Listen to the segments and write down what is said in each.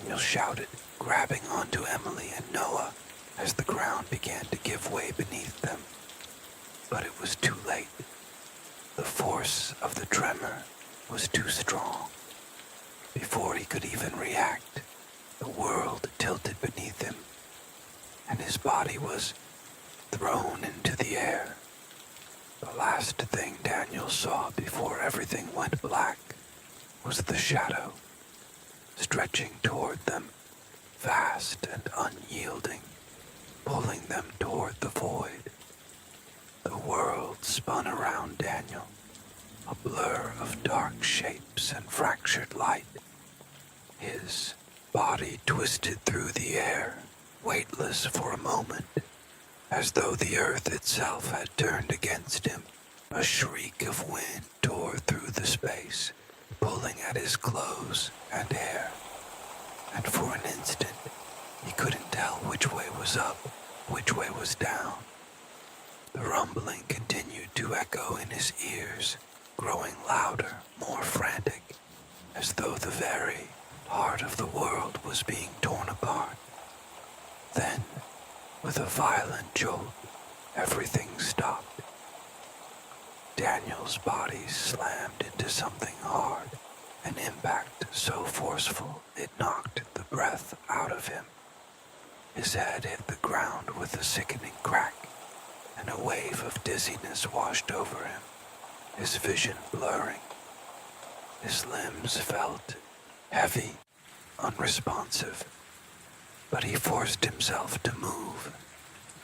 Daniel shouted, grabbing onto Emily and Noah as the ground began to give way beneath them. But it was too late. The force of the tremor was too strong. Before he could even react, the world tilted beneath him, and his body was thrown into the air. The last thing Daniel saw before everything went black was the shadow, stretching toward them, vast and unyielding, pulling them toward the void. The world spun around Daniel, a blur of dark shapes and fractured light. His body twisted through the air, weightless for a moment, as though the earth itself had turned against him. A shriek of wind tore through the space, pulling at his clothes and hair. And for an instant, he couldn't tell which way was up, which way was down. The rumbling continued to echo in his ears, growing louder, more frantic, as though the very heart of the world was being torn apart. Then, with a violent jolt, everything stopped. Daniel's body slammed into something hard, an impact so forceful it knocked the breath out of him. His head hit the ground with a sickening crack, and a wave of dizziness washed over him, his vision blurring. His limbs felt heavy, unresponsive, but he forced himself to move,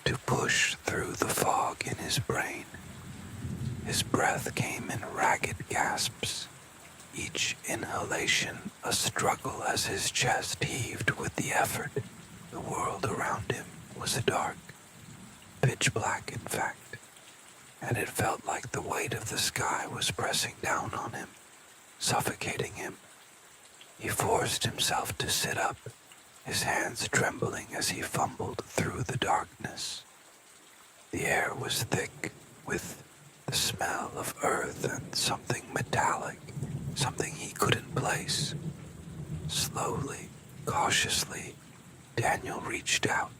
to push through the fog in his brain. His breath came in ragged gasps, each inhalation a struggle as his chest heaved with the effort. The world around him was dark, pitch black in fact, and it felt like the weight of the sky was pressing down on him, suffocating him. He forced himself to sit up, his hands trembling as he fumbled through the darkness. The air was thick with the smell of earth and something metallic, something he couldn't place. Slowly, cautiously, Daniel reached out,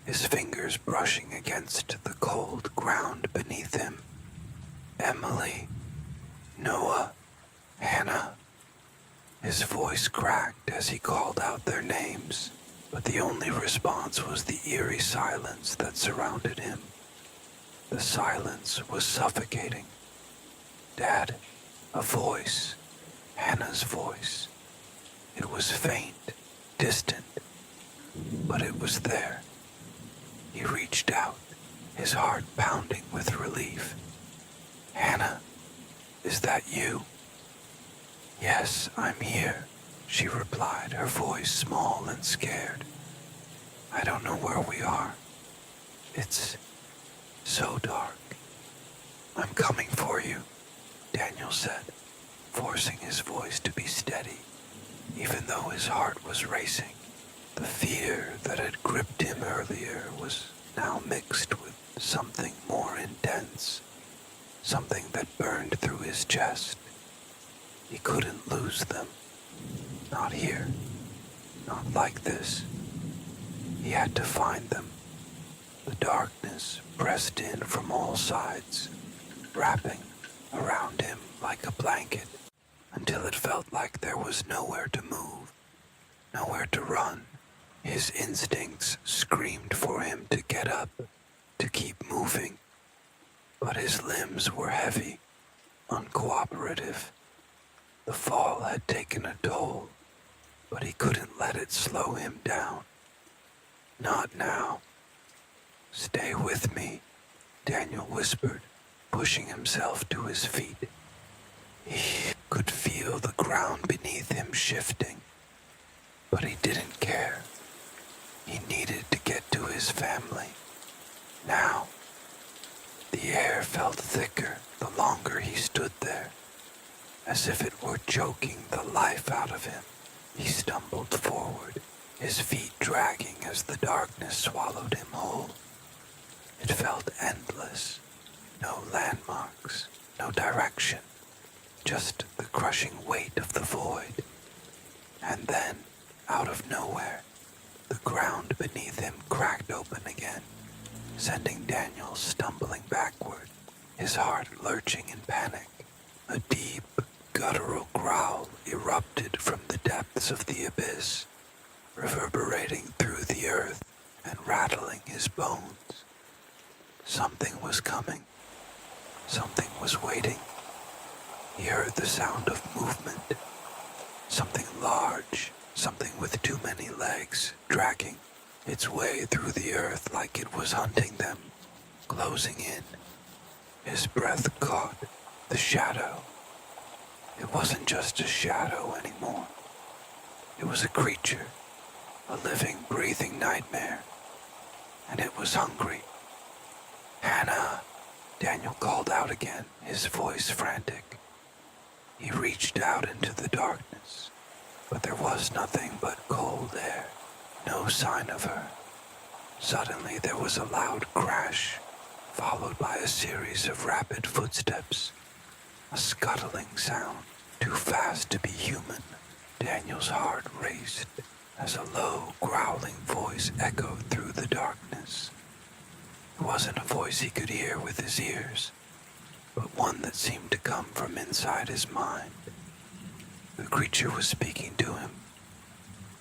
his fingers brushing against the cold ground beneath him. Emily, Noah, Hannah. His voice cracked as he called out their names, but the only response was the eerie silence that surrounded him. The silence was suffocating. Dad, a voice, Hannah's voice. It was faint, distant, but it was there. He reached out, his heart pounding with relief. Hannah, is that you? Yes, I'm here, she replied, her voice small and scared. I don't know where we are. It's so dark. I'm coming for you, Daniel said, forcing his voice to be steady, even though his heart was racing. The fear that had gripped him earlier was now mixed with something more intense, something that burned through his chest. He couldn't lose them. Not here. Not like this. He had to find them. The darkness pressed in from all sides, wrapping around him like a blanket, until it felt like there was nowhere to move, nowhere to run. His instincts screamed for him to get up, to keep moving, but his limbs were heavy, uncooperative. The fall had taken a toll, but he couldn't let it slow him down. Not now. Stay with me, Daniel whispered, pushing himself to his feet. He could feel the ground beneath him shifting, but he didn't care. He needed to get to his family. Now. The air felt thicker the longer he stood there, as if it were choking the life out of him. He stumbled forward, his feet dragging as the darkness swallowed him whole. It felt endless. No landmarks, no direction, just the crushing weight of the void. And then, out of nowhere, The ground beneath him cracked open again, sending Daniel stumbling backward, his heart lurching in panic. A deep, guttural growl erupted from the depths of the abyss, reverberating through the earth and rattling his bones. Something was coming. Something was waiting. He heard the sound of movement. Something large, something with too many legs, dragging its way through the earth like it was hunting them, closing in. His breath caught the shadow. It wasn't just a shadow anymore. It was a creature, a living, breathing nightmare. And it was hungry. "Hannah!" Daniel called out again, his voice frantic. He reached out into the darkness, but there was nothing but cold air, no sign of her. Suddenly there was a loud crash, followed by a series of rapid footsteps, a scuttling sound, too fast to be human. Daniel's heart raced as a low, growling voice echoed through the darkness. It wasn't a voice he could hear with his ears, but one that seemed to come from inside his mind. The creature was speaking to him.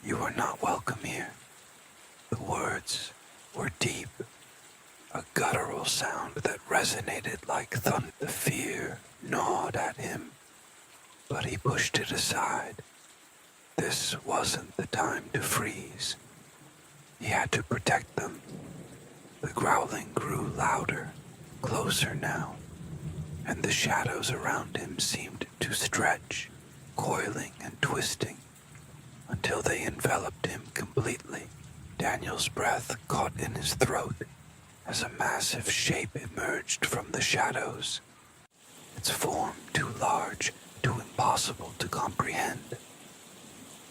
"You are not welcome here." The words were deep, a guttural sound that resonated like thunder. The fear gnawed at him, but he pushed it aside. This wasn't the time to freeze. He had to protect them. The growling grew louder, closer now, and the shadows around him seemed to stretch, coiling and twisting, until they enveloped him completely. Daniel's breath caught in his throat as a massive shape emerged from the shadows, its form too large, too impossible to comprehend.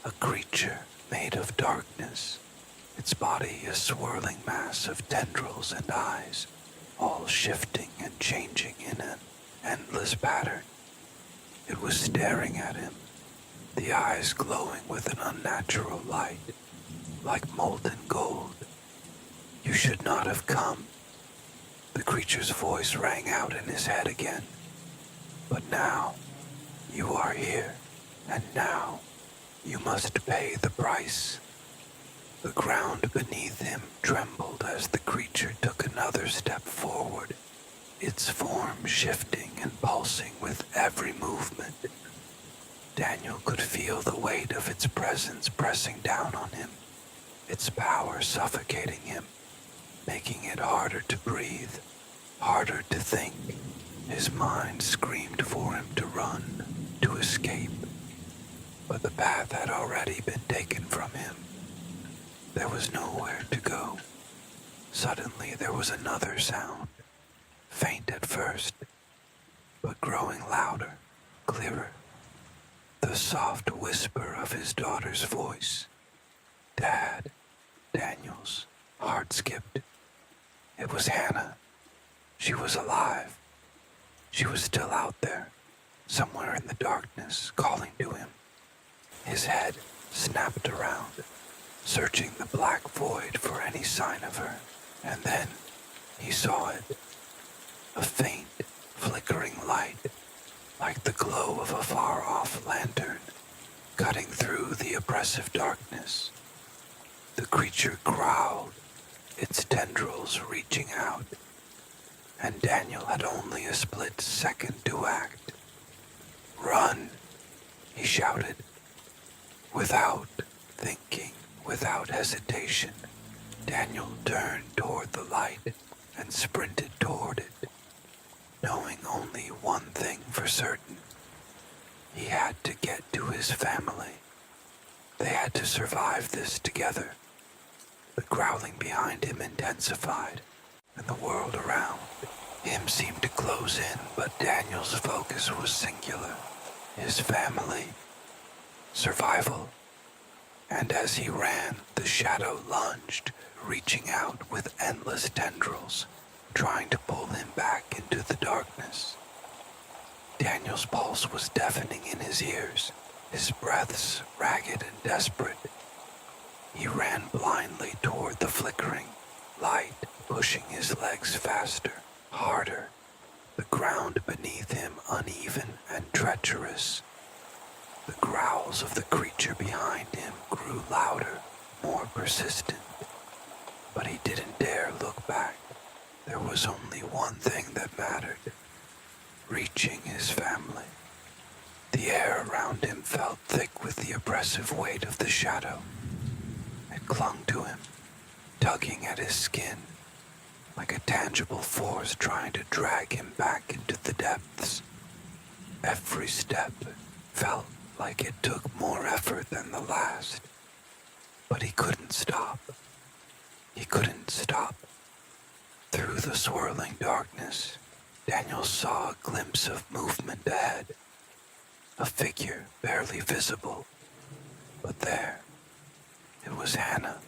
A creature made of darkness, its body a swirling mass of tendrils and eyes, all shifting and changing in an endless pattern. It was staring at him, the eyes glowing with an unnatural light, like molten gold. "You should not have come." The creature's voice rang out in his head again. "But now, you are here, and now you must pay the price." The ground beneath him trembled as the creature took another step forward, its form shifting and pulsing with every movement. Daniel could feel the weight of its presence pressing down on him, its power suffocating him, making it harder to breathe, harder to think. His mind screamed for him to run, to escape, but the path had already been taken from him. There was nowhere to go. Suddenly there was another sound, faint at first, but growing louder, clearer. The soft whisper of his daughter's voice. "Dad." Daniel's heart skipped. It was Hannah. She was alive. She was still out there, somewhere in the darkness, calling to him. His head snapped around, searching the black void for any sign of her, and then he saw it. A faint, flickering light, like the glow of a far-off lantern, cutting through the oppressive darkness. The creature growled, its tendrils reaching out, and Daniel had only a split second to act. "Run!" he shouted. Without thinking, without hesitation, Daniel turned toward the light and sprinted toward it, knowing only one thing for certain. He had to get to his family. They had to survive this together. The growling behind him intensified, and the world around him seemed to close in, but Daniel's focus was singular. His family, survival. And as he ran, the shadow lunged, reaching out with endless tendrils, trying to pull him back into the darkness. Daniel's pulse was deafening in his ears, his breaths ragged and desperate. He ran blindly toward the flickering light, pushing his legs faster, harder, the ground beneath him uneven and treacherous. The growls of the creature behind him grew louder, more persistent, but he didn't dare look back. There was only one thing that mattered: reaching his family. The air around him felt thick with the oppressive weight of the shadow. It clung to him, tugging at his skin, like a tangible force trying to drag him back into the depths. Every step felt like it took more effort than the last. But he couldn't stop. He couldn't stop. Through the swirling darkness, Daniel saw a glimpse of movement ahead. A figure barely visible. But there, it was Hannah.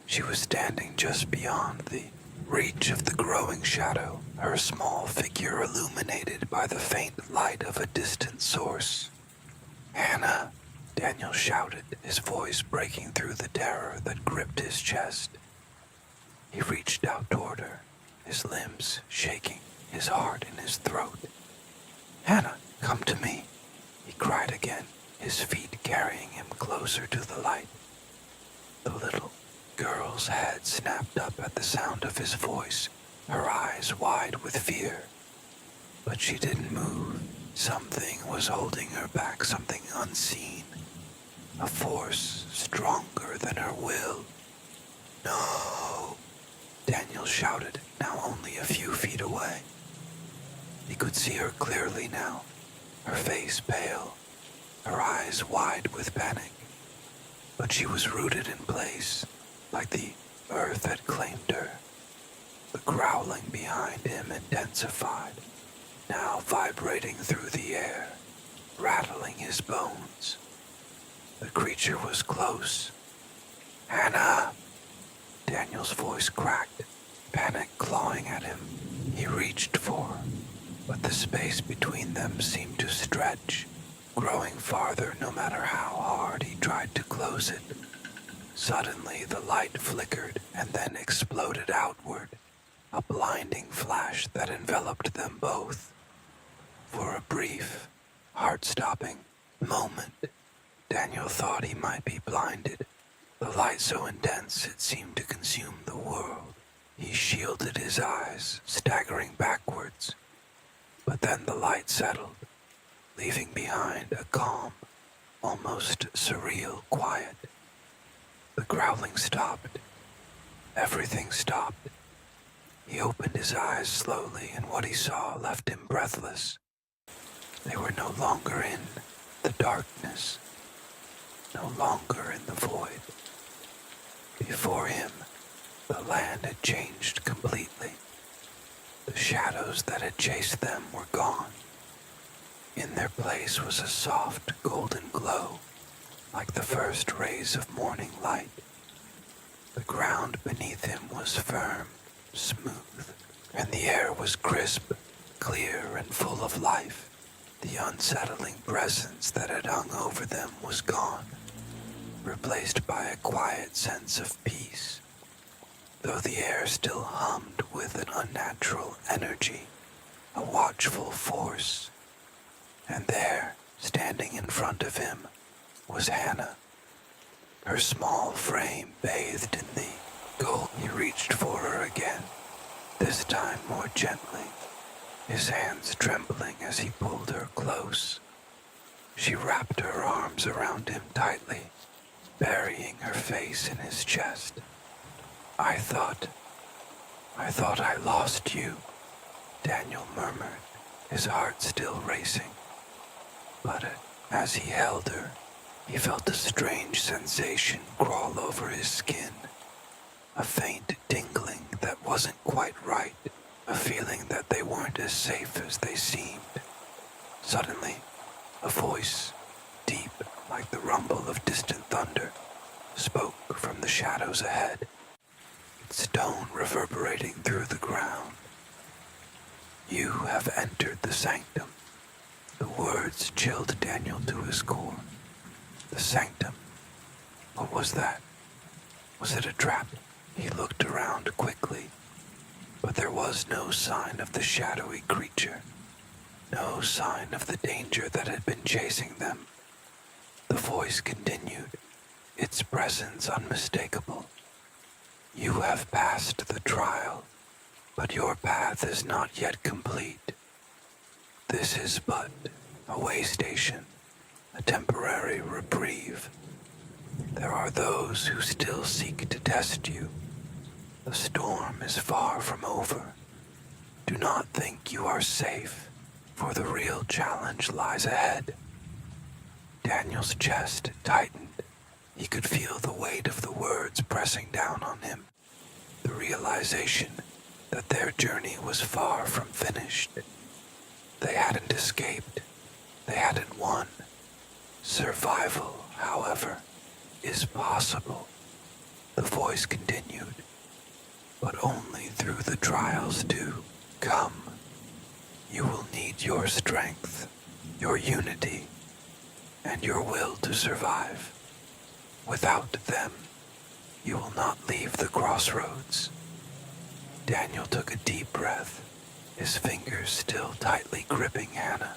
She was standing just beyond the reach of the growing shadow, her small figure illuminated by the faint light of a distant source. "Hannah!" Daniel shouted, his voice breaking through the terror that gripped his chest. He reached out toward her, his limbs shaking, his heart in his throat. "Hannah, come to me," he cried again, his feet carrying him closer to the light. The little girl's head snapped up at the sound of his voice, her eyes wide with fear. But she didn't move. Something was holding her back, something unseen. A force stronger than her will. "No!" Daniel shouted, now only a few feet away. He could see her clearly now, her face pale, her eyes wide with panic. But she was rooted in place, like the earth had claimed her. The growling behind him intensified, now vibrating through the air, rattling his bones. The creature was close. "Hannah!" Daniel's voice cracked, panic clawing at him. He reached for her, but the space between them seemed to stretch, growing farther no matter how hard he tried to close it. Suddenly the light flickered and then exploded outward, a blinding flash that enveloped them both. For a brief, heart-stopping moment, Daniel thought he might be blinded, the light so intense it seemed to consume the world. He shielded his eyes, staggering backwards. But then the light settled, leaving behind a calm, almost surreal quiet. The growling stopped. Everything stopped. He opened his eyes slowly, and what he saw left him breathless. They were no longer in the darkness, no longer in the void. Before him, the land had changed completely. The shadows that had chased them were gone. In their place was a soft golden glow, like the first rays of morning light. The ground beneath him was firm, smooth, and the air was crisp, clear, and full of life. The unsettling presence that had hung over them was gone, replaced by a quiet sense of peace, though the air still hummed with an unnatural energy, a watchful force. And there, standing in front of him, was Hannah, her small frame bathed in the gold. He reached for her again, this time more gently, his hands trembling as he pulled her close. She wrapped her arms around him tightly, burying her face in his chest. I thought I lost you," Daniel murmured, his heart still racing. But as he held her, he felt a strange sensation crawl over his skin, a faint tingling that wasn't quite right, a feeling that they weren't as safe as they seemed. Suddenly, a voice, deep like the rumble of distant thunder, spoke from the shadows ahead, its tone reverberating through the ground. "You have entered the sanctum." The words chilled Daniel to his core. The sanctum. What was that? Was it a trap? He looked around quickly, but there was no sign of the shadowy creature, no sign of the danger that had been chasing them. The voice continued, its presence unmistakable. You have passed the trial, but your path is not yet complete. This is but a way station, a temporary reprieve. There are those who still seek to test you. The storm is far from over. Do not think you are safe, for the real challenge lies ahead. Daniel's chest tightened. He could feel the weight of the words pressing down on him. The realization that their journey was far from finished. They hadn't escaped. They hadn't won. Survival, however, is possible. The voice continued, but only through the trials to come. You will need your strength, your unity, and your will to survive. Without them, you will not leave the crossroads. Daniel took a deep breath, his fingers still tightly gripping Hannah.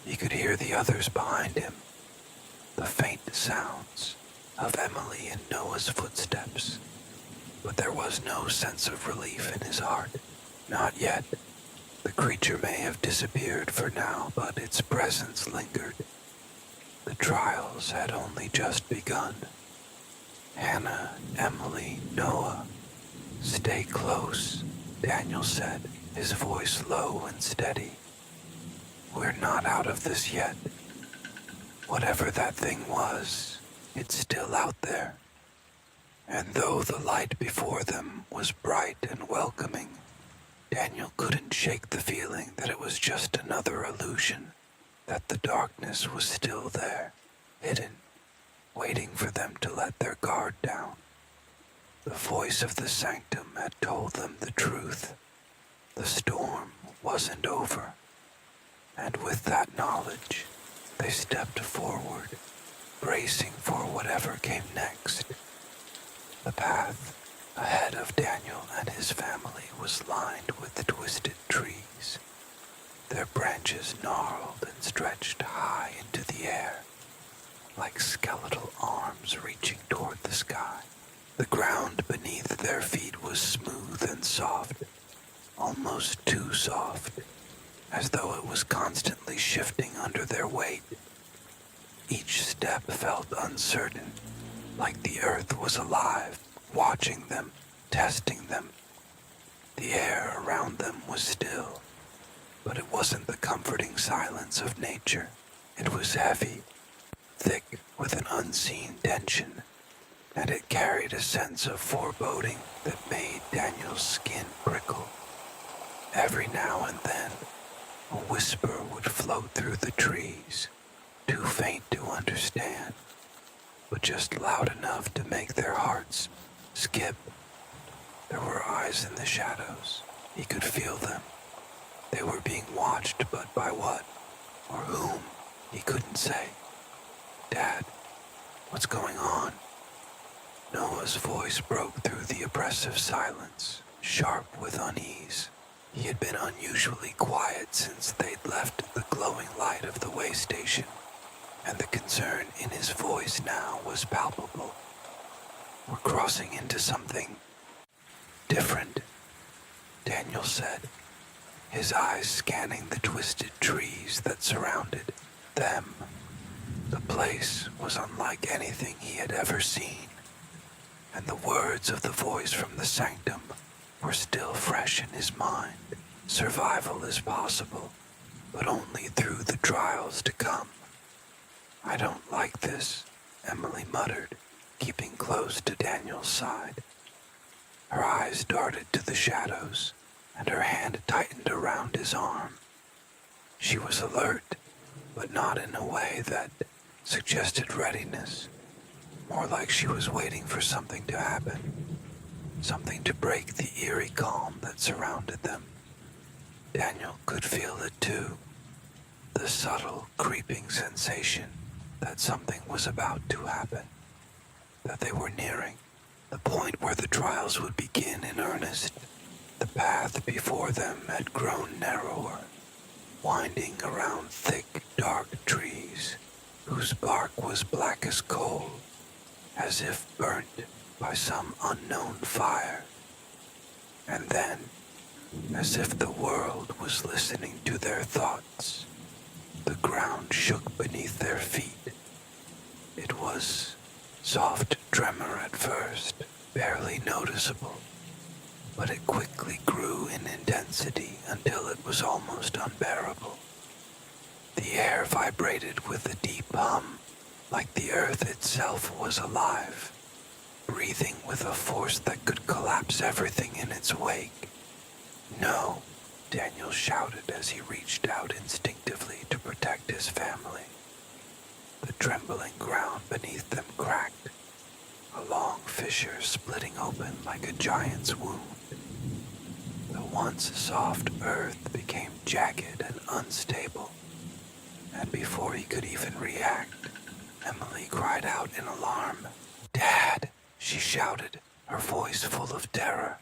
He could hear the others behind him, the faint sounds of Emily and Noah's footsteps. But there was no sense of relief in his heart. Not yet. The creature may have disappeared for now, but its presence lingered. The trials had only just begun. Hannah, Emily, Noah, stay close, Daniel said, his voice low and steady. We're not out of this yet. Whatever that thing was, it's still out there. And though the light before them was bright and welcoming, Daniel couldn't shake the feeling that it was just another illusion, that the darkness was still there, hidden, waiting for them to let their guard down. The voice of the sanctum had told them the truth. The storm wasn't over. And with that knowledge, they stepped forward, bracing for whatever came next. The path ahead of Daniel and his family was lined with twisted trees. Their branches gnarled and stretched high into the air, like skeletal arms reaching toward the sky. The ground beneath their feet was smooth and soft, almost too soft, as though it was constantly shifting under their weight. Each step felt uncertain, like the earth was alive, watching them, testing them. The air around them was still, but it wasn't the comforting silence of nature. It was heavy, thick with an unseen tension, and it carried a sense of foreboding that made Daniel's skin prickle. Every now and then, a whisper would float through the trees, too faint to understand, but just loud enough to make their hearts skip. There were eyes in the shadows. He could feel them. They were being watched, but by what? Or whom? He couldn't say. Dad, what's going on? Noah's voice broke through the oppressive silence, sharp with unease. He had been unusually quiet since they'd left the glowing light of the way station, and the concern in his voice now was palpable. We're crossing into something different, Daniel said, his eyes scanning the twisted trees that surrounded them. The place was unlike anything he had ever seen, and the words of the voice from the sanctum were still fresh in his mind. Survival is possible, but only through the trials to come. I don't like this, Emily muttered, keeping close to Daniel's side. Her eyes darted to the shadows, and her hand tightened around his arm. She was alert, but not in a way that suggested readiness. More like she was waiting for something to happen, something to break the eerie calm that surrounded them. Daniel could feel it too, the subtle, creeping sensation that something was about to happen, that they were nearing. the point where the trials would begin in earnest. The path before them had grown narrower, winding around thick, dark trees, whose bark was black as coal, as if burnt by some unknown fire. And then, as if the world was listening to their thoughts, the ground shook beneath their feet. It was soft tremor at first, barely noticeable, but it quickly grew in intensity until it was almost unbearable. The air vibrated with a deep hum, like the earth itself was alive, breathing with a force that could collapse everything in its wake. "No," Daniel shouted as he reached out instinctively to protect his family. The trembling ground beneath them cracked, a long fissure splitting open like a giant's wound. The once soft earth became jagged and unstable, and before he could even react, Emily cried out in alarm. "Dad!" she shouted, her voice full of terror.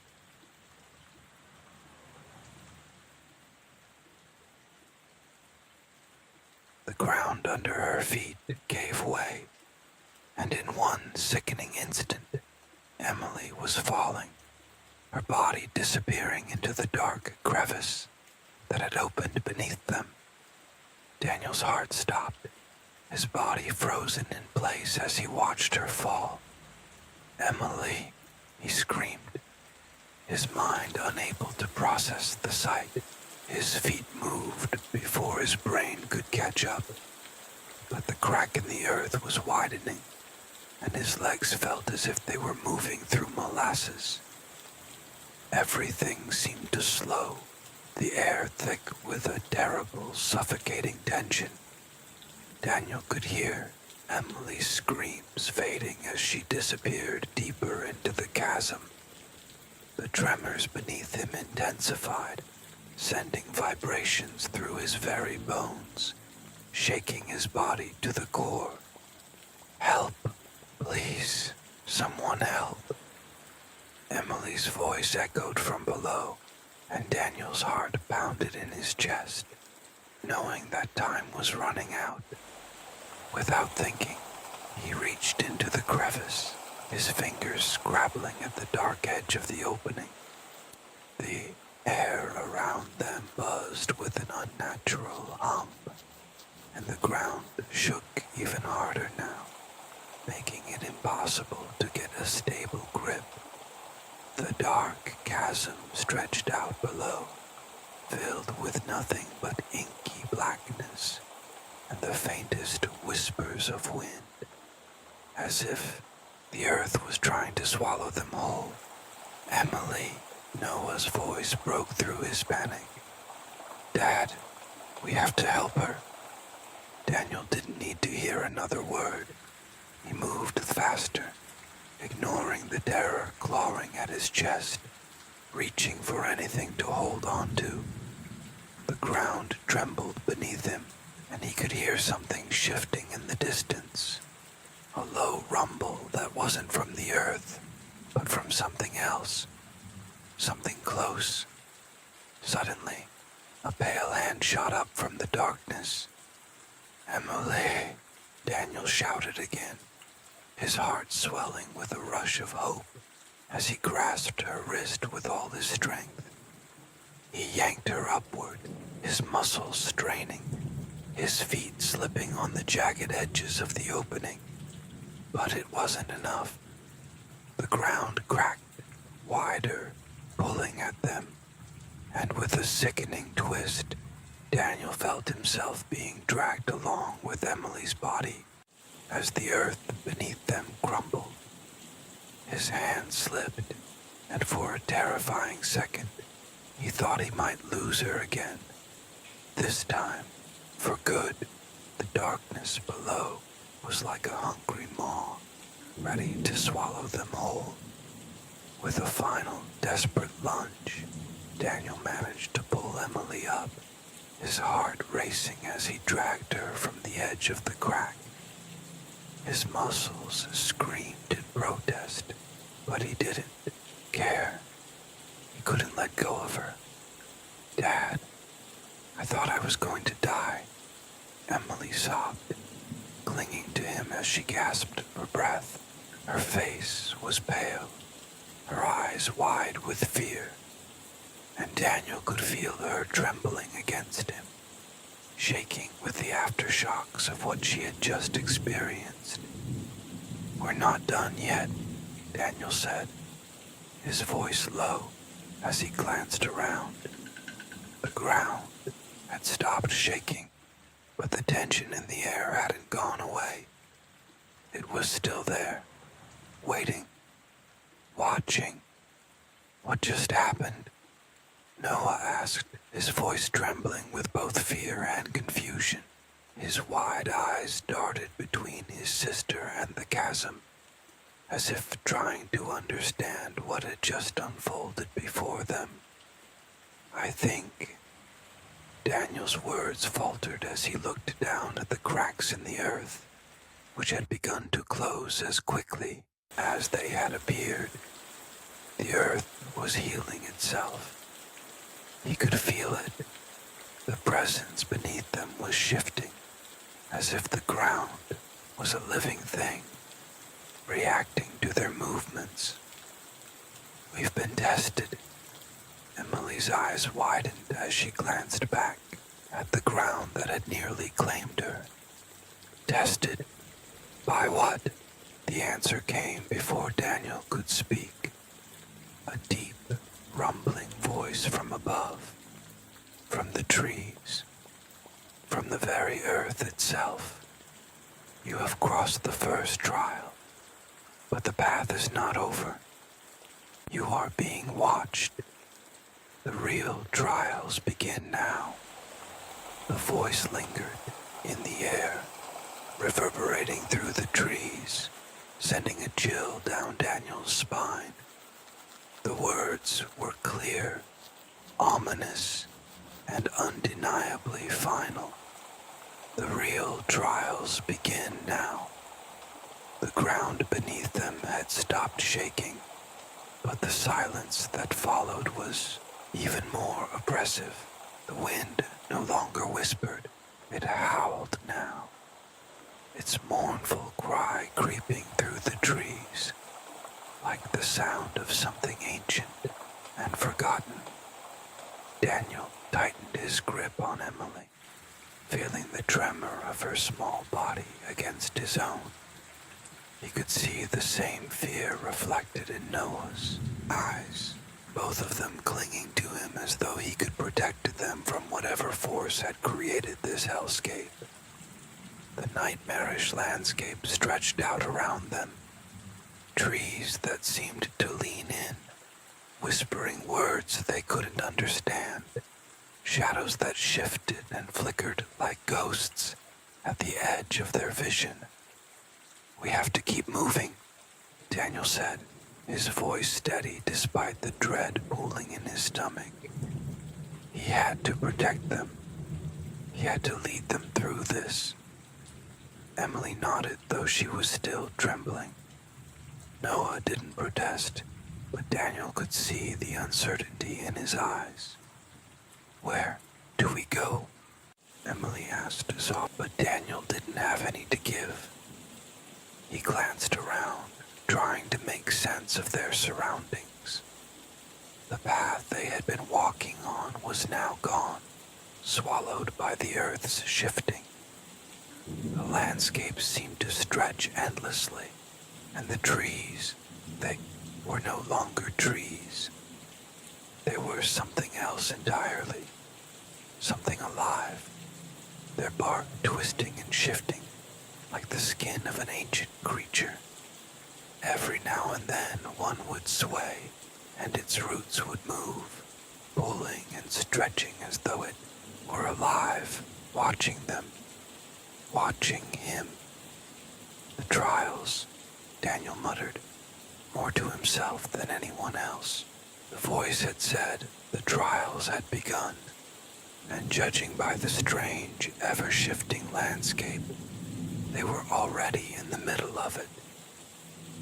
The ground under her feet gave way, and in one sickening instant, Emily was falling, her body disappearing into the dark crevice that had opened beneath them. Daniel's heart stopped, his body frozen in place as he watched her fall. "Emily," he screamed, his mind unable to process the sight. His feet moved before his brain could catch up, but the crack in the earth was widening, and his legs felt as if they were moving through molasses. Everything seemed to slow, the air thick with a terrible, suffocating tension. Daniel could hear Emily's screams fading as she disappeared deeper into the chasm. The tremors beneath him intensified, sending vibrations through his very bones, shaking his body to the core. "Help, please, someone help." Emily's voice echoed from below, and Daniel's heart pounded in his chest, knowing that time was running out. Without thinking, he reached into the crevice, his fingers scrabbling at the dark edge of the opening. The air around them buzzed with an unnatural hum, and the ground shook even harder now, making it impossible to get a stable grip. The dark chasm stretched out below, filled with nothing but inky blackness and the faintest whispers of wind, as if the earth was trying to swallow them whole. "Emily," Noah's voice broke through his panic. "Dad, we have to help her." Daniel didn't need to hear another word. He moved faster, ignoring the terror clawing at his chest, reaching for anything to hold on to. The ground trembled beneath him, and he could hear something shifting in the distance. A low rumble that wasn't from the earth, but from something else. Something close. Suddenly, a pale hand shot up from the darkness. "Emily," Daniel shouted again, his heart swelling with a rush of hope as he grasped her wrist with all his strength. He yanked her upward, his muscles straining, his feet slipping on the jagged edges of the opening. But it wasn't enough. The ground cracked, wider, pulling at them, and with a sickening twist, Daniel felt himself being dragged along with Emily's body as the earth beneath them crumbled. His hand slipped, and for a terrifying second, he thought he might lose her again. This time, for good, the darkness below was like a hungry maw, ready to swallow them whole. With a final, desperate lunge, Daniel managed to pull Emily up, his heart racing as he dragged her from the edge of the crack. His muscles screamed in protest, but he didn't care. He couldn't let go of her. "Dad, I thought I was going to die," Emily sobbed, clinging to him as she gasped for breath. Her face was pale, her eyes wide with fear, and Daniel could feel her trembling against him, shaking with the aftershocks of what she had just experienced. "We're not done yet," Daniel said, his voice low as he glanced around. The ground had stopped shaking, but the tension in the air hadn't gone away. It was still there, waiting, watching. "What just happened?" Noah asked, his voice trembling with both fear and confusion. His wide eyes darted between his sister and the chasm, as if trying to understand what had just unfolded before them. "I think..." Daniel's words faltered as he looked down at the cracks in the earth, which had begun to close as quickly as they had appeared. The earth was healing itself. He could feel it. The presence beneath them was shifting, as if the ground was a living thing, reacting to their movements. "We've been tested." Emily's eyes widened as she glanced back at the ground that had nearly claimed her. "Tested? By what?" The answer came before Daniel could speak. A deep, rumbling voice from above, from the trees, from the very earth itself. "You have crossed the first trial, but the path is not over. You are being watched. The real trials begin now." The voice lingered in the air, reverberating through the trees, sending a chill down Daniel's spine. The words were clear, ominous, and undeniably final. The real trials begin now. The ground beneath them had stopped shaking, but the silence that followed was even more oppressive. The wind no longer whispered, it howled now, its mournful cry creeping through the trees, like the sound of something ancient and forgotten. Daniel tightened his grip on Emily, feeling the tremor of her small body against his own. He could see the same fear reflected in Noah's eyes, both of them clinging to him as though he could protect them from whatever force had created this hellscape. The nightmarish landscape stretched out around them, trees that seemed to lean in, whispering words they couldn't understand, shadows that shifted and flickered like ghosts at the edge of their vision. "We have to keep moving," Daniel said, his voice steady despite the dread pooling in his stomach. He had to protect them. He had to lead them through this. Emily nodded, though she was still trembling. Noah didn't protest, but Daniel could see the uncertainty in his eyes. "Where do we go?" Emily asked soft, but Daniel didn't have any to give. He glanced around, trying to make sense of their surroundings. The path they had been walking on was now gone, swallowed by the earth's shifting. The landscape seemed to stretch endlessly, and the trees, they were no longer trees. They were something else entirely, something alive, their bark twisting and shifting like the skin of an ancient creature. Every now and then one would sway, and its roots would move, pulling and stretching as though it were alive, watching them, watching him. "The trials," Daniel muttered, more to himself than anyone else. The voice had said the trials had begun, and judging by the strange, ever-shifting landscape, they were already in the middle of it.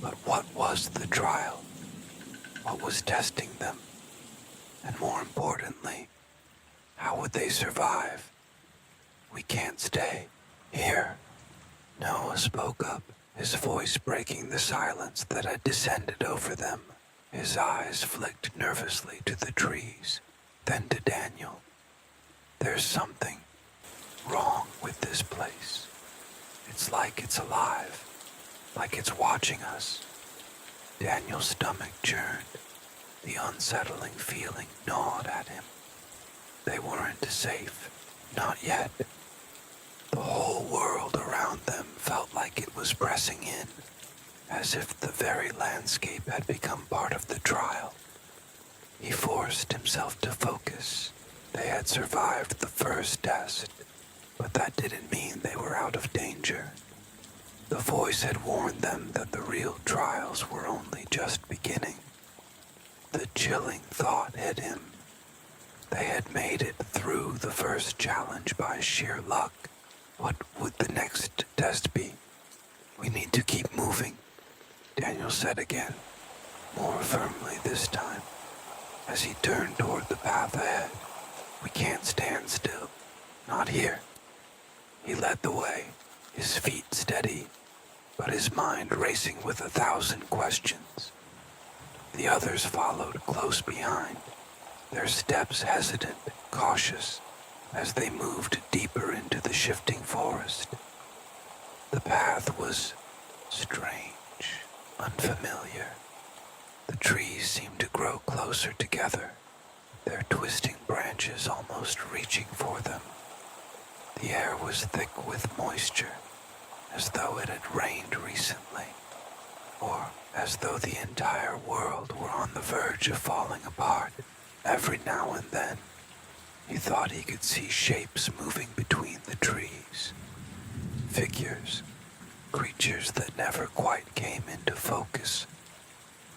But what was the trial? What was testing them? And more importantly, how would they survive? We can't stay here. Noah spoke up, his voice breaking the silence that had descended over them. His eyes flicked nervously to the trees, then to Daniel. There's something wrong with this place. It's like it's alive, like it's watching us. Daniel's stomach churned. The unsettling feeling gnawed at him. They weren't safe, not yet. The whole world around them felt like it was pressing in, as if the very landscape had become part of the trial. He forced himself to focus. They had survived the first test, but that didn't mean they were out of danger. The voice had warned them that the real trials were only just beginning. The chilling thought hit him. They had made it through the first challenge by sheer luck. What would the next test be? We need to keep moving, Daniel said again, more firmly this time, as he turned toward the path ahead. We can't stand still. Not here. He led the way, his feet steady, but his mind racing with 1,000 questions. The others followed close behind, their steps hesitant, cautious, as they moved deeper into the shifting forest. The path was strange, unfamiliar. The trees seemed to grow closer together, their twisting branches almost reaching for them. The air was thick with moisture, as though it had rained recently, or as though the entire world were on the verge of falling apart. Every now and then, he thought he could see shapes moving between the trees. Figures, creatures that never quite came into focus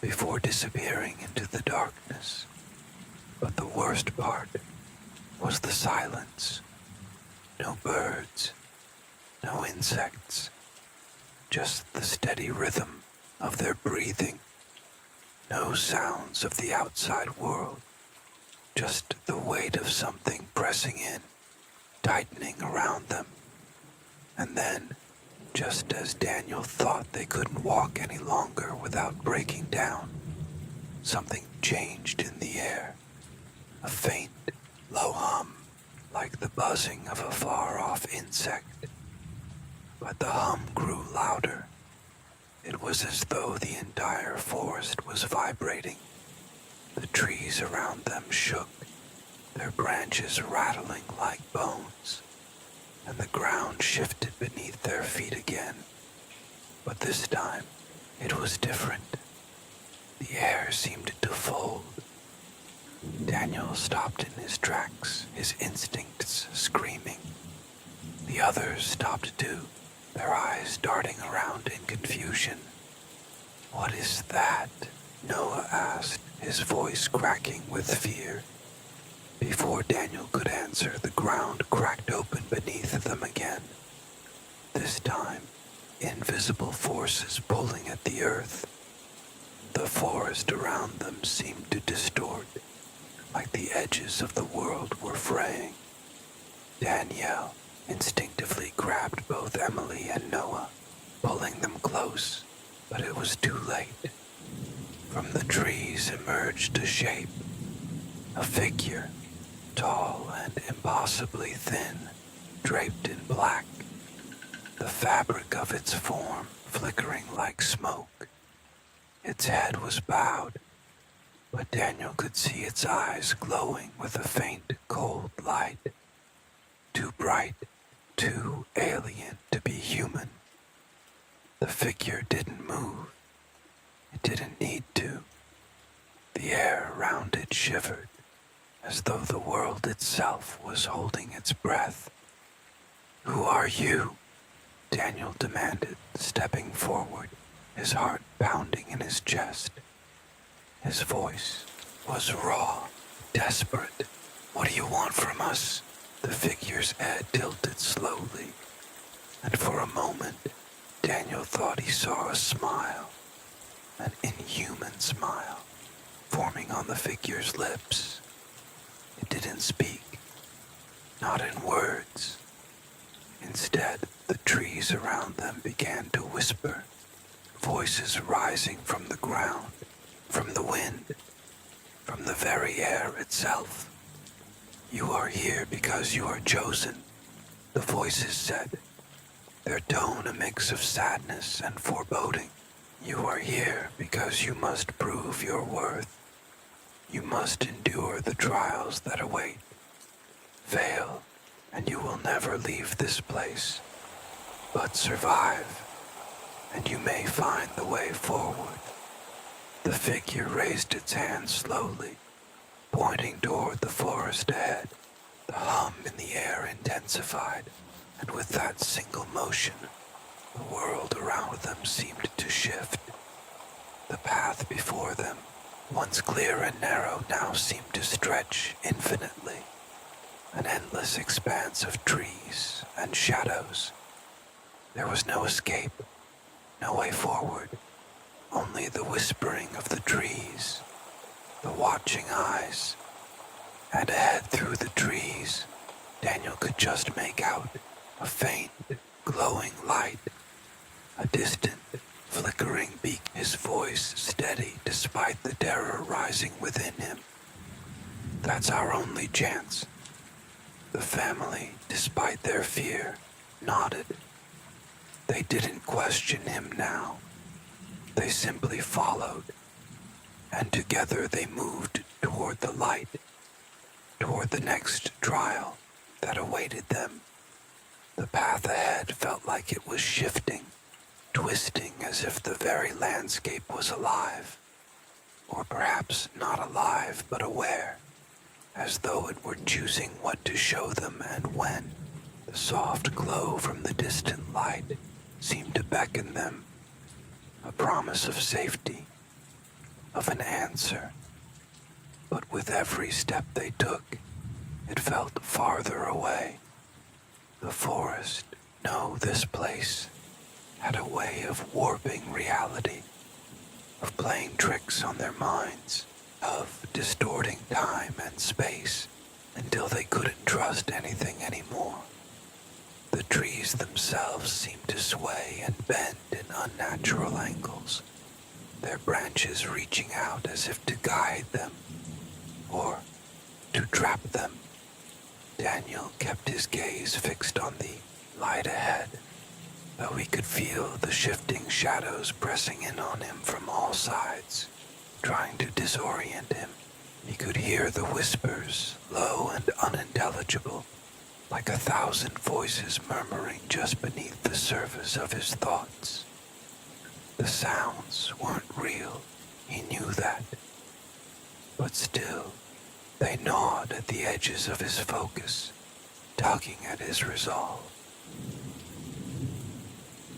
before disappearing into the darkness. But the worst part was the silence. No birds, no insects, just the steady rhythm of their breathing. No sounds of the outside world. Just the weight of something pressing in, tightening around them. And then, just as Daniel thought they couldn't walk any longer without breaking down, something changed in the air. A faint, low hum, like the buzzing of a far-off insect. But the hum grew louder. It was as though the entire forest was vibrating. The trees around them shook, their branches rattling like bones, and the ground shifted beneath their feet again. But this time, it was different. The air seemed to fold. Daniel stopped in his tracks, his instincts screaming. The others stopped too, their eyes darting around in confusion. "What is that?" Noah asked, his voice cracking with fear. Before Daniel could answer, the ground cracked open beneath them again. This time, invisible forces pulling at the earth. The forest around them seemed to distort, like the edges of the world were fraying. Danielle instinctively grabbed both Emily and Noah, pulling them close, but it was too late. From the trees emerged a shape, a figure, tall and impossibly thin, draped in black, the fabric of its form flickering like smoke. Its head was bowed, but Daniel could see its eyes glowing with a faint, cold light. Too bright, too alien to be human. The figure didn't move. It didn't need to. The air around it shivered, as though the world itself was holding its breath. "Who are you?" Daniel demanded, stepping forward, his heart pounding in his chest. His voice was raw, desperate. "What do you want from us?" The figure's head tilted slowly, and for a moment, Daniel thought he saw a smile, an inhuman smile, forming on the figure's lips. It didn't speak, not in words. Instead, the trees around them began to whisper, voices rising from the ground, from the wind, from the very air itself. "You are here because you are chosen," the voices said, their tone a mix of sadness and foreboding. "You are here because you must prove your worth. You must endure the trials that await. Fail, and you will never leave this place. But survive, and you may find the way forward." The figure raised its hand slowly, pointing toward the forest ahead. The hum in the air intensified, and with that single motion, the world around them seemed to shift. The path before them, once clear and narrow, now seemed to stretch infinitely, an endless expanse of trees and shadows. There was no escape, no way forward, only the whispering of the trees, the watching eyes, and ahead through the trees, Daniel could just make out a faint, glowing light, a distant, flickering beacon, his voice steady despite the terror rising within him. "That's our only chance." The family, despite their fear, nodded. They didn't question him now. They simply followed, and together they moved toward the light, toward the next trial that awaited them. The path ahead felt like it was shifting, twisting as if the very landscape was alive, or perhaps not alive but aware, as though it were choosing what to show them and when. The soft glow from the distant light seemed to beckon them, a promise of safety, of an answer. But with every step they took, it felt farther away. The forest, no, this place, had a way of warping reality, of playing tricks on their minds, of distorting time and space until they couldn't trust anything anymore. The trees themselves seemed to sway and bend in unnatural angles, their branches reaching out as if to guide them, or to trap them. Daniel kept his gaze fixed on the light ahead, though he could feel the shifting shadows pressing in on him from all sides, trying to disorient him. He could hear the whispers, low and unintelligible, like 1,000 voices murmuring just beneath the surface of his thoughts. The sounds weren't real, he knew that. But still, they gnawed at the edges of his focus, tugging at his resolve.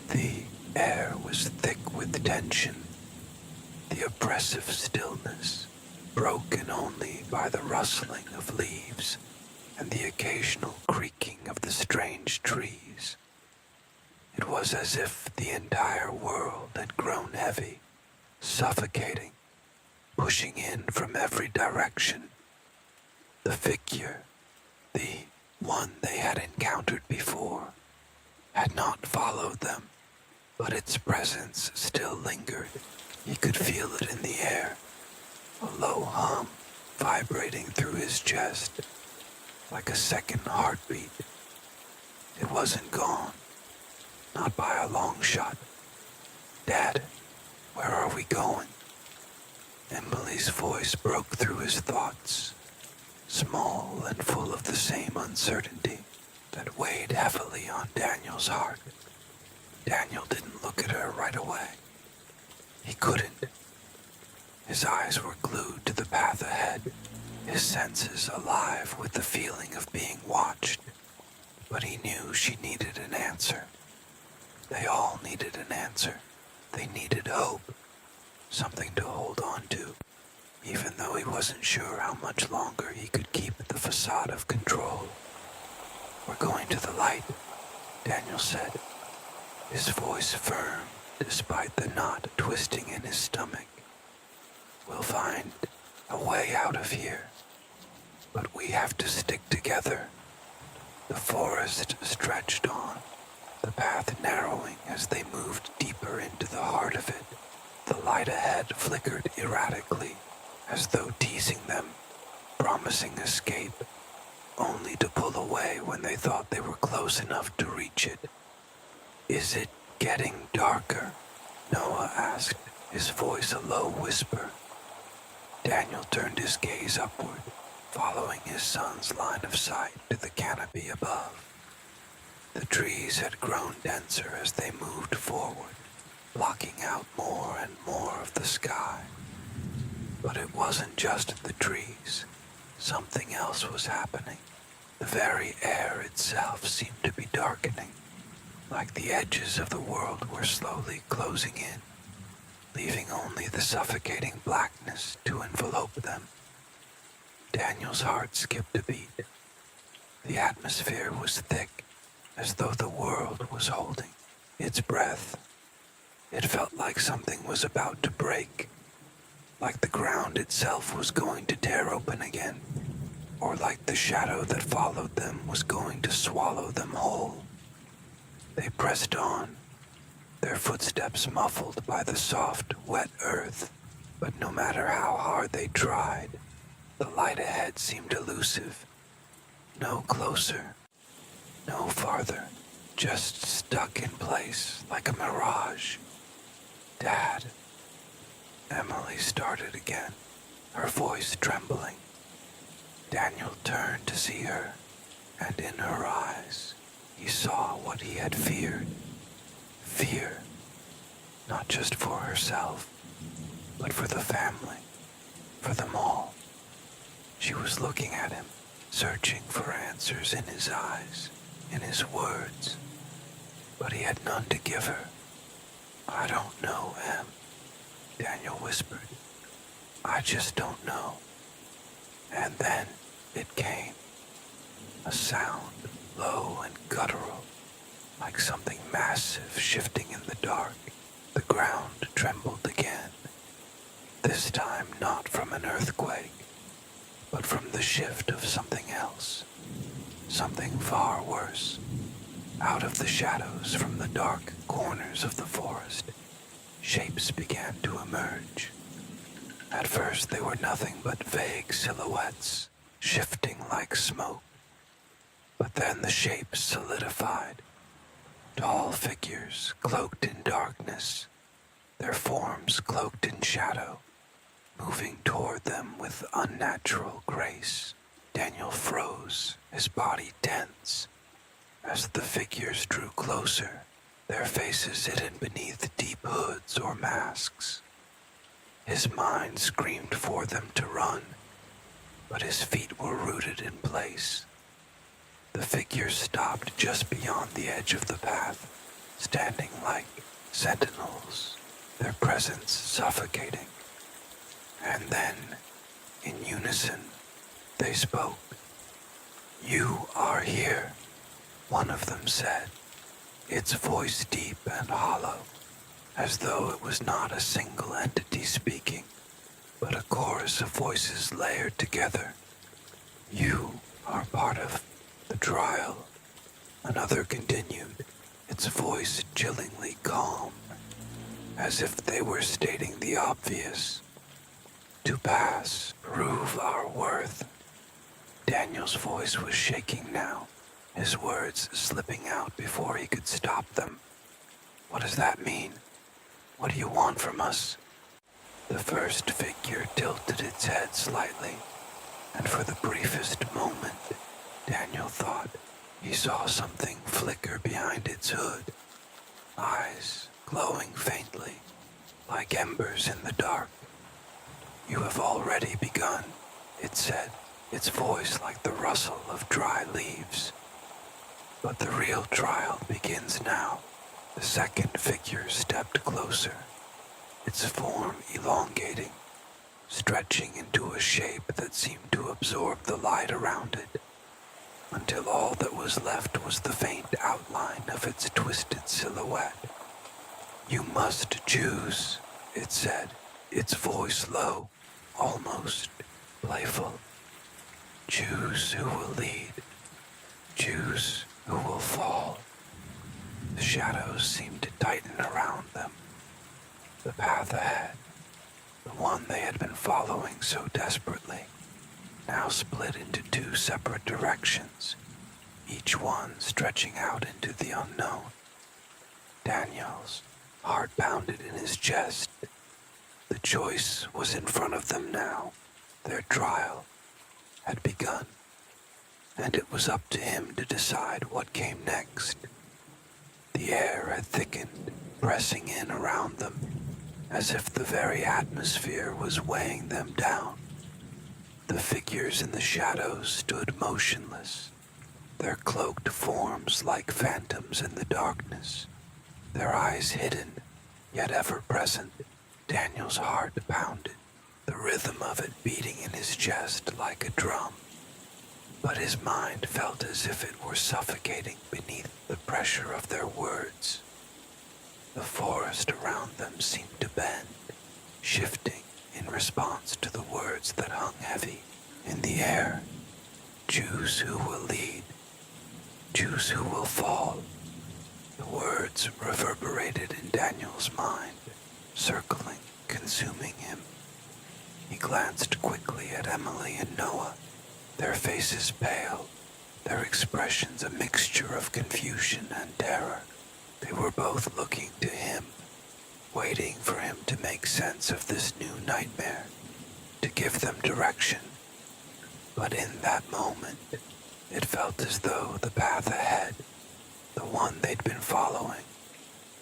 The air was thick with tension, the oppressive stillness, broken only by the rustling of leaves and the occasional creaking of the strange trees. It was as if the entire world had grown heavy, suffocating, pushing in from every direction. The figure, the one they had encountered before, had not followed them, but its presence still lingered. He could feel it in the air, a low hum vibrating through his chest, like a second heartbeat. It wasn't gone, not by a long shot. "Dad, where are we going?" Emily's voice broke through his thoughts, small and full of the same uncertainty that weighed heavily on Daniel's heart. Daniel didn't look at her right away. He couldn't. His eyes were glued to the path ahead, his senses alive with the feeling of being watched. But he knew she needed an answer. They all needed an answer. They needed hope, something to hold on to, even though he wasn't sure how much longer he could keep the facade of control. "We're going to the light," Daniel said, his voice firm despite the knot twisting in his stomach. "We'll find a way out of here. But we have to stick together." The forest stretched on, the path narrowing as they moved deeper into the heart of it. The light ahead flickered erratically, as though teasing them, promising escape, only to pull away when they thought they were close enough to reach it. "Is it getting darker?" Noah asked, his voice a low whisper. Daniel turned his gaze upward, following his son's line of sight to the canopy above. The trees had grown denser as they moved forward, blocking out more and more of the sky. But it wasn't just the trees. Something else was happening. The very air itself seemed to be darkening, like the edges of the world were slowly closing in, leaving only the suffocating blackness to envelope them. Daniel's heart skipped a beat. The atmosphere was thick, as though the world was holding its breath. It felt like something was about to break, like the ground itself was going to tear open again, or like the shadow that followed them was going to swallow them whole. They pressed on, their footsteps muffled by the soft, wet earth, but no matter how hard they tried, the light ahead seemed elusive. No closer, no farther, just stuck in place like a mirage. "Dad," Emily started again, her voice trembling. Daniel turned to see her, and in her eyes, he saw what he had feared. Fear, not just for herself, but for the family, for them all. She was looking at him, searching for answers in his eyes, in his words, but he had none to give her. "I don't know, Em," Daniel whispered. "I just don't know." And then it came. A sound, low and guttural, like something massive shifting in the dark. The ground trembled again. This time not from an earthquake, but from the shift of something else. Something far worse. Out of the shadows from the dark corners of the forest, shapes began to emerge. At first they were nothing but vague silhouettes, shifting like smoke. But then the shapes solidified. Tall figures cloaked in darkness, their forms cloaked in shadow, moving toward them with unnatural grace. Daniel froze, his body tense. As the figures drew closer, their faces hidden beneath deep hoods or masks. His mind screamed for them to run, but his feet were rooted in place. The figures stopped just beyond the edge of the path, standing like sentinels, their presence suffocating. And then, in unison, they spoke. "You are here," one of them said, its voice deep and hollow, as though it was not a single entity speaking, but a chorus of voices layered together. "You are part of the trial," another continued, its voice chillingly calm, as if they were stating the obvious. "To pass, prove our worth." Daniel's voice was shaking now, his words slipping out before he could stop them. "What does that mean? What do you want from us?" The first figure tilted its head slightly, and for the briefest moment, Daniel thought he saw something flicker behind its hood, eyes glowing faintly, like embers in the dark. "You have already begun," it said, its voice like the rustle of dry leaves. "But the real trial begins now." The second figure stepped closer, its form elongating, stretching into a shape that seemed to absorb the light around it, until all that was left was the faint outline of its twisted silhouette. "You must choose," it said, its voice low. almost playful. Choose who will lead. Choose who will fall. The shadows seemed to tighten around them. The path ahead, the one they had been following so desperately, now split into two separate directions, each one stretching out into the unknown. Daniel's heart pounded in his chest. The choice was in front of them now. Their trial had begun, and it was up to him to decide what came next. The air had thickened, pressing in around them, as if the very atmosphere was weighing them down. The figures in the shadows stood motionless, their cloaked forms like phantoms in the darkness, their eyes hidden, yet ever present. Daniel's heart pounded, the rhythm of it beating in his chest like a drum. But his mind felt as if it were suffocating beneath the pressure of their words. The forest around them seemed to bend, shifting in response to the words that hung heavy in the air. Choose who will lead. Choose who will fall. The words reverberated in Daniel's mind, circling, consuming him. He glanced quickly at Emily and Noah, their faces pale, their expressions a mixture of confusion and terror. They were both looking to him, waiting for him to make sense of this new nightmare, to give them direction. But in that moment, it felt as though the path ahead, the one they'd been following,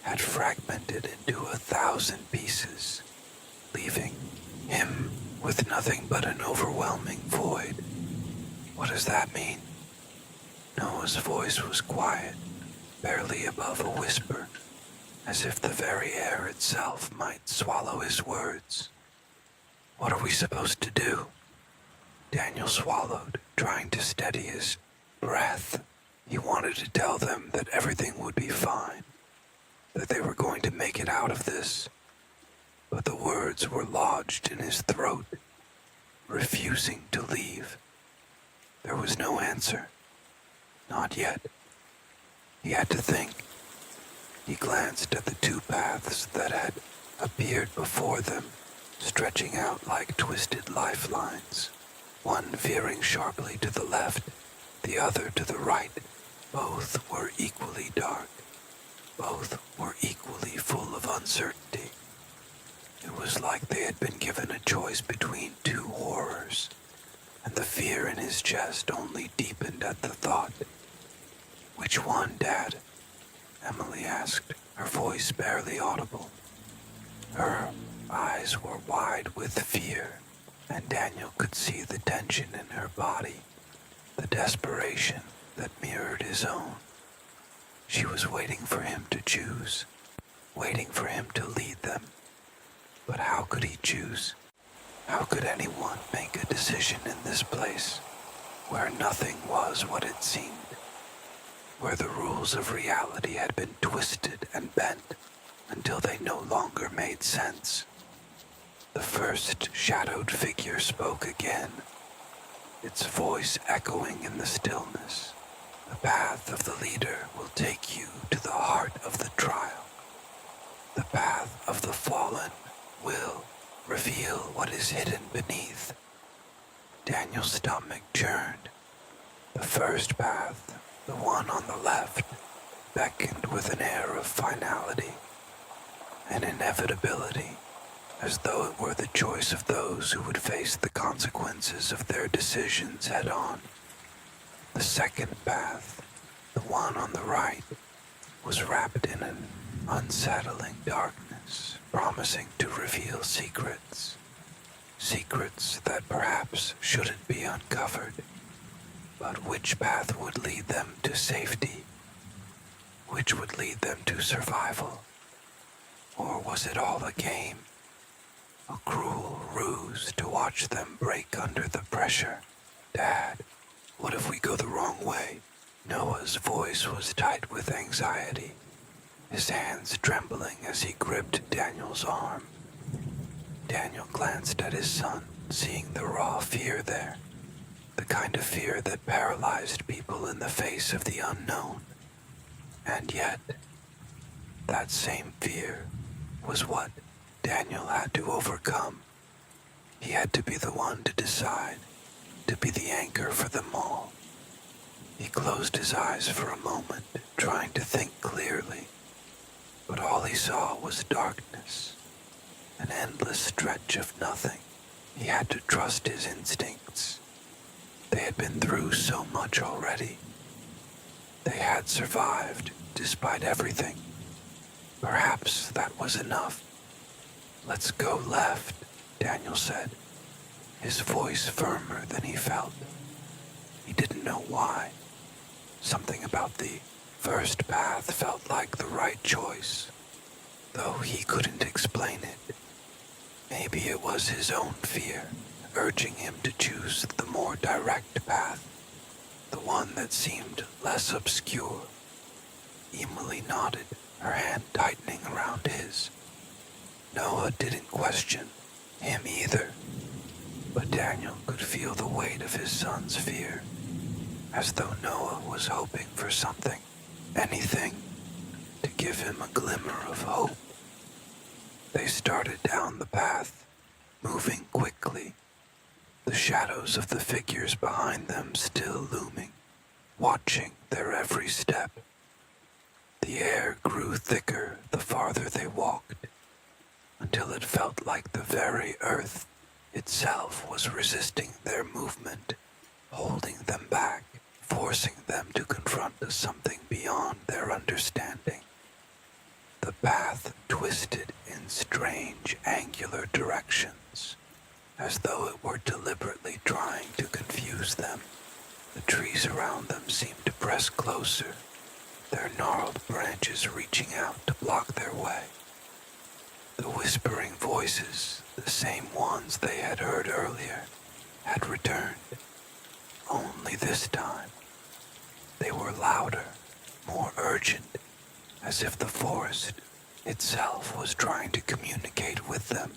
had fragmented into 1,000 pieces, leaving him with nothing but an overwhelming void. What does that mean? Noah's voice was quiet, barely above a whisper, as if the very air itself might swallow his words. What are we supposed to do? Daniel swallowed, trying to steady his breath. He wanted to tell them that everything would be fine, that they were going to make it out of this, but the words were lodged in his throat, refusing to leave. There was no answer. Not yet. He had to think. He glanced at the two paths that had appeared before them, stretching out like twisted lifelines, one veering sharply to the left, the other to the right. Both were equally dark. Both were equally full of uncertainty. It was like they had been given a choice between two horrors, and the fear in his chest only deepened at the thought. "Which one, Dad?" Emily asked, her voice barely audible. Her eyes were wide with fear, and Daniel could see the tension in her body, the desperation that mirrored his own. She was waiting for him to choose, waiting for him to lead them. But how could he choose? How could anyone make a decision in this place, where nothing was what it seemed, where the rules of reality had been twisted and bent until they no longer made sense? The first shadowed figure spoke again, its voice echoing in the stillness. The path of the leader will take you to the heart of the trial. The path of the fallen will reveal what is hidden beneath. Daniel's stomach churned. The first path, the one on the left, beckoned with an air of finality, an inevitability, as though it were the choice of those who would face the consequences of their decisions head on. The second path, the one on the right, was wrapped in an unsettling darkness, promising to reveal secrets. Secrets that perhaps shouldn't be uncovered. But which path would lead them to safety? Which would lead them to survival? Or was it all a game? A cruel ruse to watch them break under the pressure? Dad, what if we go the wrong way? Noah's voice was tight with anxiety, his hands trembling as he gripped Daniel's arm. Daniel glanced at his son, seeing the raw fear there, the kind of fear that paralyzed people in the face of the unknown. And yet, that same fear was what Daniel had to overcome. He had to be the one to decide, to be the anchor for them all. He closed his eyes for a moment, trying to think clearly, but all he saw was darkness, an endless stretch of nothing. He had to trust his instincts. They had been through so much already. They had survived despite everything. Perhaps that was enough. "Let's go left," Daniel said, his voice firmer than he felt. He didn't know why. Something about the first path felt like the right choice, though he couldn't explain it. Maybe it was his own fear, urging him to choose the more direct path, the one that seemed less obscure. Emily nodded, her hand tightening around his. Noah didn't question him either, but Daniel could feel the weight of his son's fear, as though Noah was hoping for something, anything, to give him a glimmer of hope. They started down the path, moving quickly, the shadows of the figures behind them still looming, watching their every step. The air grew thicker the farther they walked, until it felt like the very earth itself was resisting their movement, holding them back, forcing them to confront something beyond their understanding. The path twisted in strange, angular directions, as though it were deliberately trying to confuse them. The trees around them seemed to press closer, their gnarled branches reaching out to block their way. The whispering voices, the same ones they had heard earlier, had returned. Only this time, they were louder, more urgent, as if the forest itself was trying to communicate with them.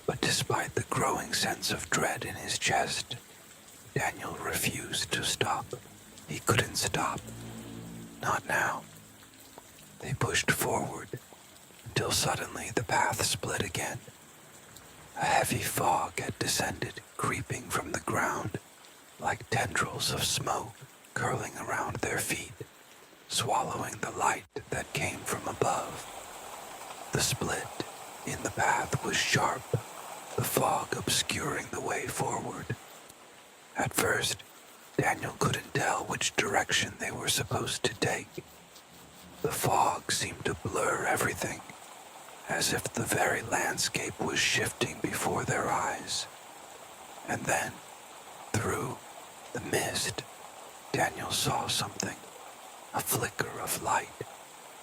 But despite the growing sense of dread in his chest, Daniel refused to stop. He couldn't stop. Not now. They pushed forward, until suddenly the path split again. A heavy fog had descended, creeping from the ground, like tendrils of smoke curling around their feet, swallowing the light that came from above. The split in the path was sharp, the fog obscuring the way forward. At first, Daniel couldn't tell which direction they were supposed to take. The fog seemed to blur everything, as if the very landscape was shifting before their eyes. And then, through the mist, Daniel saw something, a flicker of light,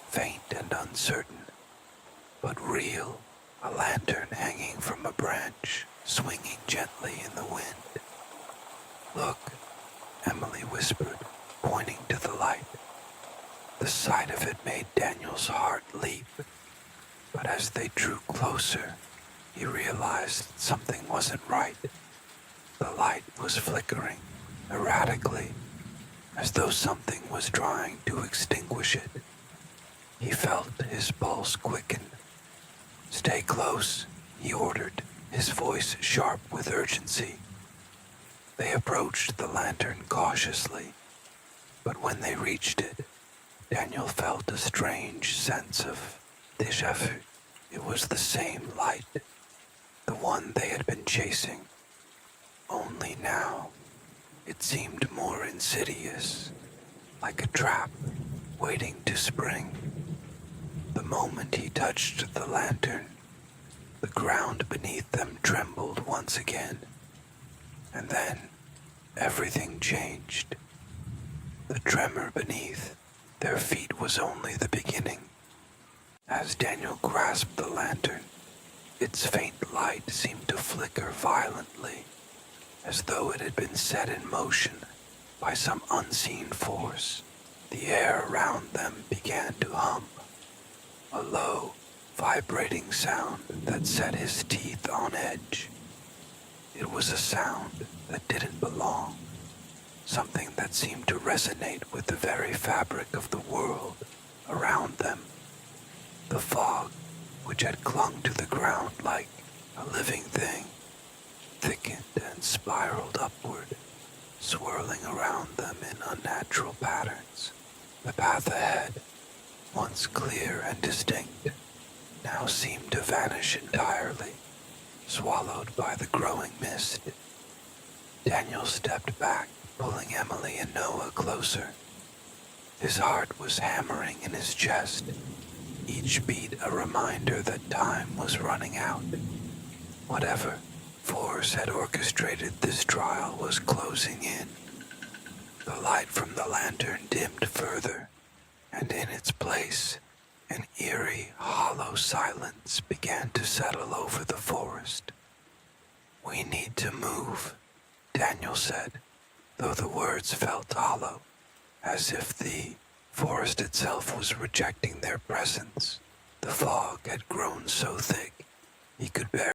faint and uncertain, but real, a lantern hanging from a branch, swinging gently in the wind. "Look," Emily whispered, pointing to the light. The sight of it made Daniel's heart leap, but as they drew closer, he realized something wasn't right. The light was flickering, erratically, as though something was trying to extinguish it. He felt his pulse quicken. "Stay close," he ordered, his voice sharp with urgency. They approached the lantern cautiously, but when they reached it, Daniel felt a strange sense of déjà vu. It was the same light, the one they had been chasing. Only now, it seemed more insidious, like a trap waiting to spring. The moment he touched the lantern, the ground beneath them trembled once again, and then everything changed. The tremor beneath their feet was only the beginning. As Daniel grasped the lantern, its faint light seemed to flicker violently, as though it had been set in motion by some unseen force. The air around them began to hum, a low, vibrating sound that set his teeth on edge. It was a sound that didn't belong, something that seemed to resonate with the very fabric of the world around them. The fog, which had clung to the ground like a living thing, thickened and spiraled upward, swirling around them in unnatural patterns. The path ahead, once clear and distinct, now seemed to vanish entirely, swallowed by the growing mist. Daniel stepped back, pulling Emily and Noah closer. His heart was hammering in his chest, each beat a reminder that time was running out. Whatever force had orchestrated this trial was closing in. The light from the lantern dimmed further, and in its place, an eerie, hollow silence began to settle over the forest. "We need to move," Daniel said, though the words felt hollow, as if the forest itself was rejecting their presence. The fog had grown so thick he could barely